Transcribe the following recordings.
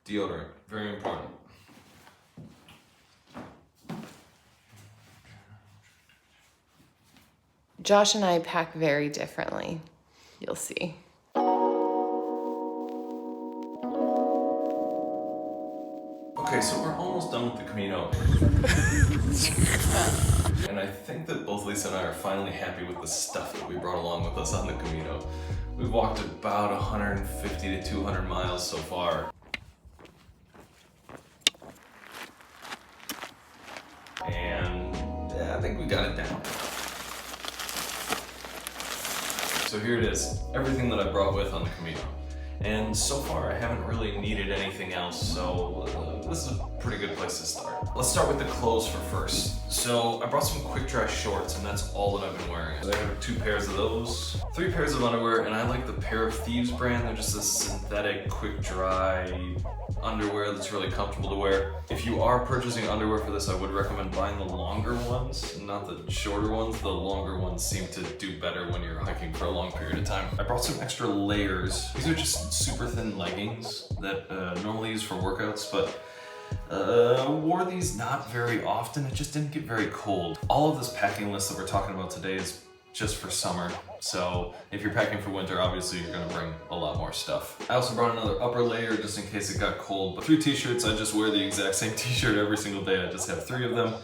Deodorant, very important. Josh and I pack very differently. You'll see. Okay, so we're almost done with the Camino. And I think that both Lisa and I are finally happy with the stuff that we brought along with us on the Camino. We've walked about 150 to 200 miles so far. And yeah, I think we got it down. So here it is, everything that I brought with on the Camino. And so far I haven't really needed anything else, so this is a pretty good place to start. Let's start with the clothes first. So I brought some quick dry shorts, and that's all that I've been wearing. I have 2 pairs of those, 3 pairs of underwear, and I like the Pair of Thieves brand. They're just a synthetic quick dry underwear that's really comfortable to wear. If you are purchasing underwear for this, I would recommend buying the longer ones, not the shorter ones. The longer ones seem to do better when you're hiking for a long period of time. I brought some extra layers. These are just super thin leggings that normally use for workouts, but wore these not very often. It just didn't get very cold. All of this packing list that we're talking about today is just for summer. So if you're packing for winter, obviously you're gonna bring a lot more stuff. I also brought another upper layer just in case it got cold. But 3 t-shirts, I just wear the exact same t-shirt every single day. I just have 3 of them.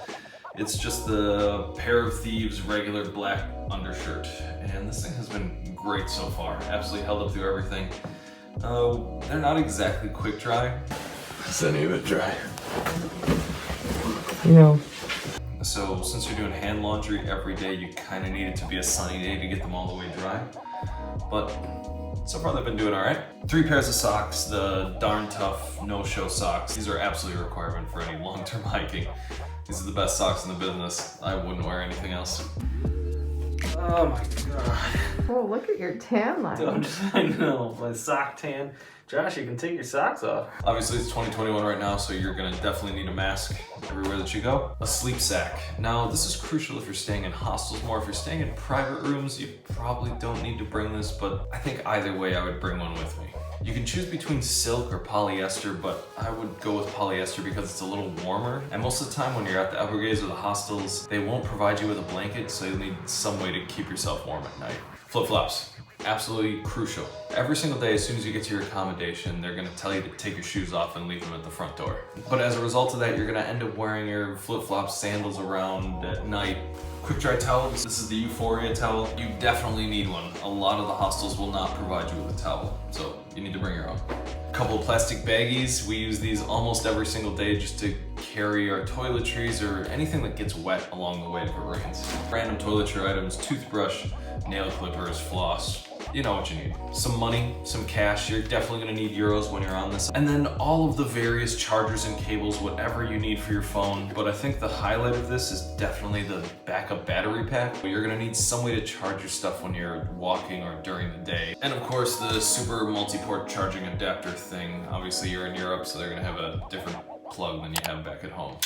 It's just the Pair of Thieves regular black undershirt. And this thing has been great so far. Absolutely held up through everything. They're not exactly quick dry. Is any of it dry? No. So since you're doing hand laundry every day, you kind of need it to be a sunny day to get them all the way dry. But so far they've been doing all right. 3 pairs of socks, the Darn Tough no-show socks. These are absolutely a requirement for any long-term hiking. These are the best socks in the business. I wouldn't wear anything else. Oh my god. Oh, look at your tan line. I know, my sock tan. Josh, you can take your socks off. Obviously it's 2021 right now, so you're gonna definitely need a mask everywhere that you go. A sleep sack. Now this is crucial if you're staying in hostels more. If you're staying in private rooms, you probably don't need to bring this, but I think either way I would bring one with me. You can choose between silk or polyester, but I would go with polyester because it's a little warmer. And most of the time when you're at the Everglades or the hostels, they won't provide you with a blanket, so you'll need some way to keep yourself warm at night. Flip-flops. Absolutely crucial. Every single day, as soon as you get to your accommodation, they're gonna tell you to take your shoes off and leave them at the front door. But as a result of that, you're gonna end up wearing your flip-flops, sandals around at night. Quick dry towels. This is the Euphoria towel. You definitely need one. A lot of the hostels will not provide you with a towel, so you need to bring your own. A couple of plastic baggies. We use these almost every single day just to carry our toiletries or anything that gets wet along the way if it rains. Random toiletry items, toothbrush, nail clippers, floss. You know what you need. Some money, some cash. You're definitely gonna need euros when you're on this. And then all of the various chargers and cables, whatever you need for your phone. But I think the highlight of this is definitely the backup battery pack. You're gonna need some way to charge your stuff when you're walking or during the day. And of course the super multi-port charging adapter thing. Obviously you're in Europe, so they're gonna have a different plug than you have back at home.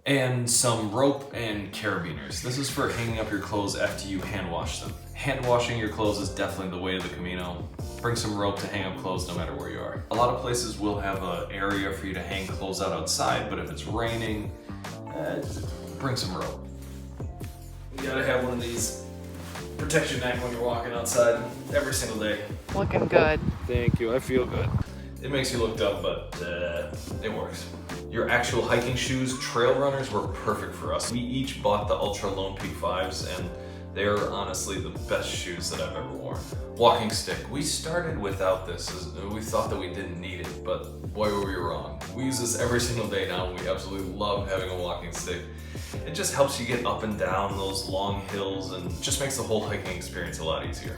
And some rope and carabiners. This is for hanging up your clothes after you hand wash them. Hand washing your clothes is definitely the way of the Camino. Bring some rope to hang up clothes no matter where you are. A lot of places will have an area for you to hang clothes out outside, but if it's raining, bring some rope. You gotta have one of these. Protect your neck when you're walking outside every single day. Looking good. Thank you, I feel good. It makes you look dumb, but it works. Your actual hiking shoes, trail runners, were perfect for us. We each bought the Ultra Lone Peak 5s, and they're honestly the best shoes that I've ever worn. Walking stick. We started without this. We thought that we didn't need it, but boy were we wrong. We use this every single day now, and we absolutely love having a walking stick. It just helps you get up and down those long hills and just makes the whole hiking experience a lot easier.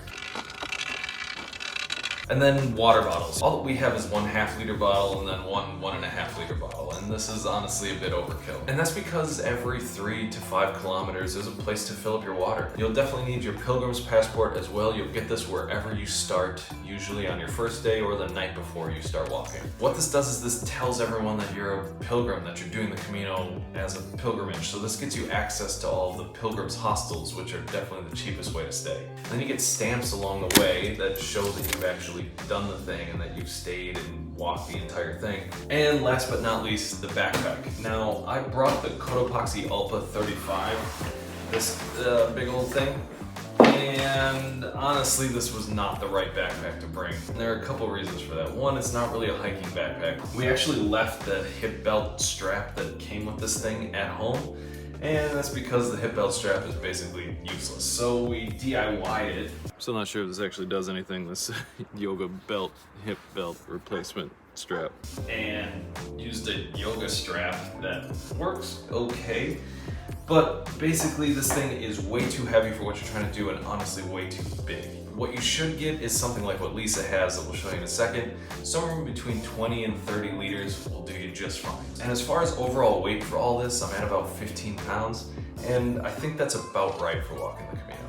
And then water bottles. All that we have is 1/2 liter bottle and then one 1.5 liter bottle. And this is honestly a bit overkill. And that's because every 3 to 5 kilometers there's a place to fill up your water. You'll definitely need your Pilgrims Passport as well. You'll get this wherever you start, usually on your first day or the night before you start walking. What this does is this tells everyone that you're a pilgrim, that you're doing the Camino as a pilgrimage. So this gets you access to all of the pilgrims hostels, which are definitely the cheapest way to stay. And then you get stamps along the way that show that you've actually actually done the thing and that you've stayed and walked the entire thing. And last but not least, the backpack. Now, I brought the Cotopaxi Alpha 35, this big old thing. And honestly, this was not the right backpack to bring. And there are a couple reasons for that. One, it's not really a hiking backpack. We actually left the hip belt strap that came with this thing at home, and that's because the hip belt strap is basically useless. So we DIY'd it. Still not sure if this actually does anything, this yoga belt, hip belt replacement strap. And used a yoga strap that works okay. But basically this thing is way too heavy for what you're trying to do and honestly way too big. What you should get is something like what Lisa has that we'll show you in a second. Somewhere between 20 and 30 liters will do you just fine. And as far as overall weight for all this, I'm at about 15 pounds, and I think that's about right for walking the Camino.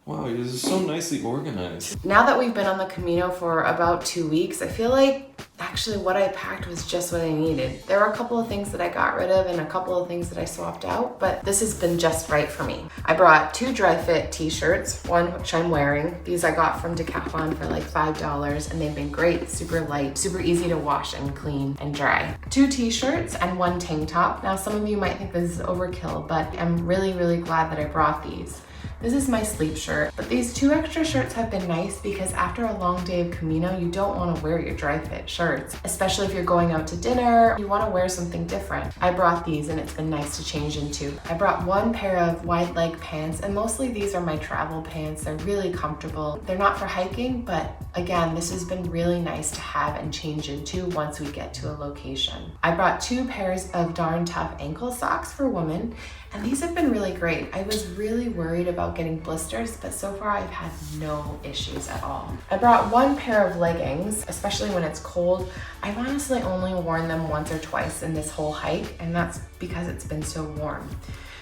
Wow, this is so nicely organized. Now that we've been on the Camino for about 2 weeks, I feel like actually what I packed was just what I needed. There were a couple of things that I got rid of and a couple of things that I swapped out, but this has been just right for me. I brought 2 dry fit t-shirts, one which I'm wearing. These I got from Decathlon for like $5, and they've been great, super light, super easy to wash and clean and dry. 2 t-shirts and 1 tank top. Now some of you might think this is overkill, but I'm really, really glad that I brought these. This is my sleep shirt, but these 2 extra shirts have been nice because after a long day of Camino, you don't want to wear your dry fit shirts, especially if you're going out to dinner, you want to wear something different. I brought these and it's been nice to change into. I brought 1 pair of wide leg pants, and mostly these are my travel pants. They're really comfortable. They're not for hiking, but again, this has been really nice to have and change into once we get to a location. I brought 2 pairs of darn tough ankle socks for women, and these have been really great. I was really worried about getting blisters, but so far I've had no issues at all. I brought 1 pair of leggings, especially when it's cold. I've honestly only worn them once or twice in this whole hike, and that's because it's been so warm.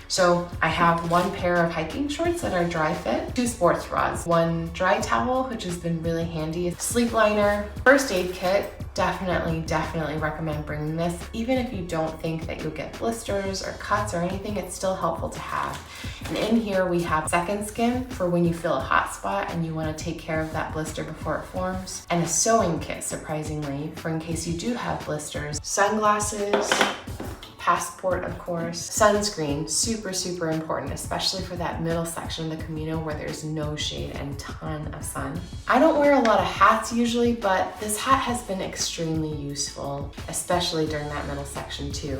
So I have 1 pair of hiking shorts that are dry fit, 2 sports bras, 1 dry towel, which has been really handy, sleep liner, first aid kit. Definitely recommend bringing this. Even if you don't think that you'll get blisters or cuts or anything, it's still helpful to have. And in here we have second skin for when you feel a hot spot and you want to take care of that blister before it forms. And a sewing kit, surprisingly, for in case you do have blisters. Sunglasses, passport, of course. Sunscreen, super important, especially for that middle section of the Camino where there's no shade and ton of sun. I don't wear a lot of hats usually, but this hat has been extremely useful, especially during that middle section too.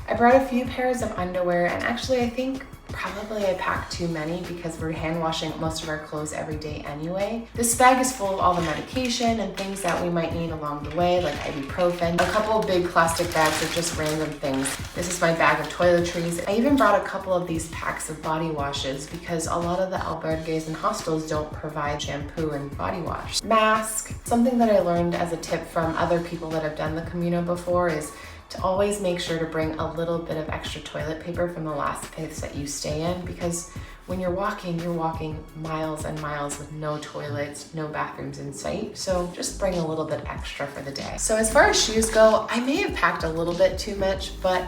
I brought a few pairs of underwear, and actually I think probably I packed too many because we're hand washing most of our clothes every day anyway. This bag is full of all the medication and things that we might need along the way, like ibuprofen. A couple of big plastic bags of just random things. This is my bag of toiletries. I even brought a couple of these packs of body washes because a lot of the albergues and hostels don't provide shampoo and body wash. Mask. Something that I learned as a tip from other people that have done the Camino before is to always make sure to bring a little bit of extra toilet paper from the last place that you stay in, because when you're walking miles and miles with no toilets, no bathrooms in sight. So just bring a little bit extra for the day. So as far as shoes go, I may have packed a little bit too much, but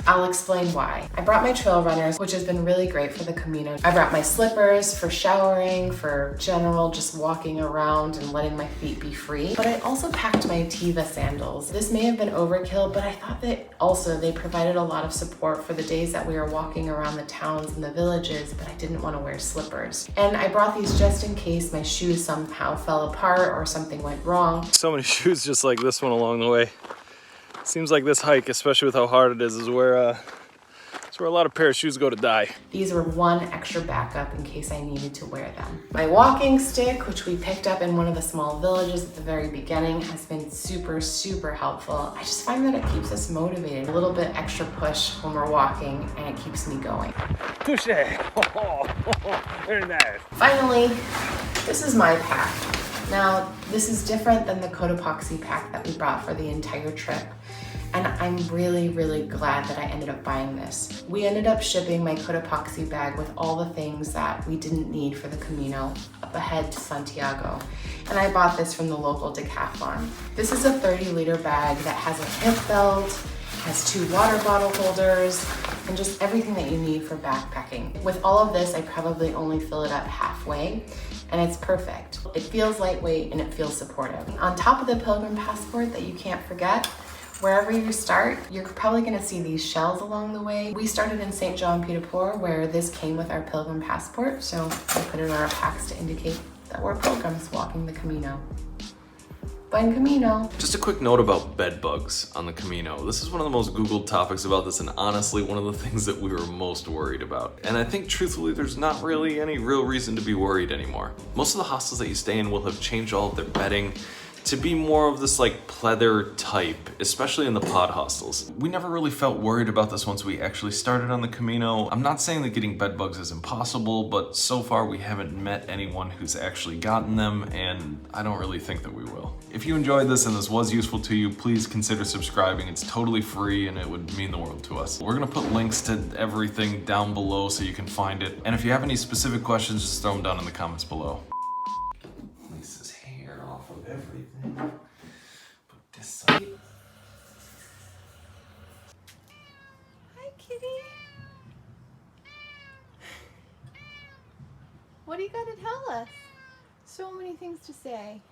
I'll explain why. I brought my trail runners, which has been really great for the Camino. I brought my slippers for showering, for general just walking around and letting my feet be free. But I also packed my Tiva sandals. This may have been overkill, but I thought that also they provided a lot of support for the days that we were walking around the towns and the villages, but I didn't want to wear slippers. And I brought these just in case my shoes somehow fell apart or something went wrong. So many shoes just like this one along the way. Seems like this hike, especially with how hard it is where a lot of pair of shoes go to die. These were 1 extra backup in case I needed to wear them. My walking stick, which we picked up in one of the small villages at the very beginning, has been super helpful. I just find that it keeps us motivated. A little bit extra push when we're walking, and it keeps me going. Touche! Very nice. Finally, this is my pack. Now, this is different than the Cotopaxi pack that we brought for the entire trip. And I'm really glad that I ended up buying this. We ended up shipping my Cotopaxi bag with all the things that we didn't need for the Camino up ahead to Santiago. And I bought this from the local Decathlon. This is a 30-liter bag that has a hip belt, has 2 water bottle holders, and just everything that you need for backpacking. With all of this, I probably only fill it up halfway. and it's perfect. It feels lightweight and it feels supportive. On top of the Pilgrim Passport that you can't forget, wherever you start, you're probably gonna see these shells along the way. We started in St. John Pied de Port, where this came with our Pilgrim Passport, so we put it in our packs to indicate that we're pilgrims walking the Camino. Buen Camino. Just a quick note about bed bugs on the Camino. This is one of the most Googled topics about this, and honestly, one of the things that we were most worried about. And I think truthfully, there's not really any real reason to be worried anymore. Most of the hostels that you stay in will have changed all of their bedding to be more of this like pleather type, especially in the pod hostels. We never really felt worried about this once we actually started on the Camino. I'm not saying that getting bed bugs is impossible, but so far we haven't met anyone who's actually gotten them, and I don't really think that we will. If you enjoyed this and this was useful to you, please consider subscribing. It's totally free and it would mean the world to us. We're gonna put links to everything down below so you can find it. And if you have any specific questions, just throw them down in the comments below. Lisa's hair off of everything. Put this side. Hi, kitty. What do you got to tell us? So many things to say.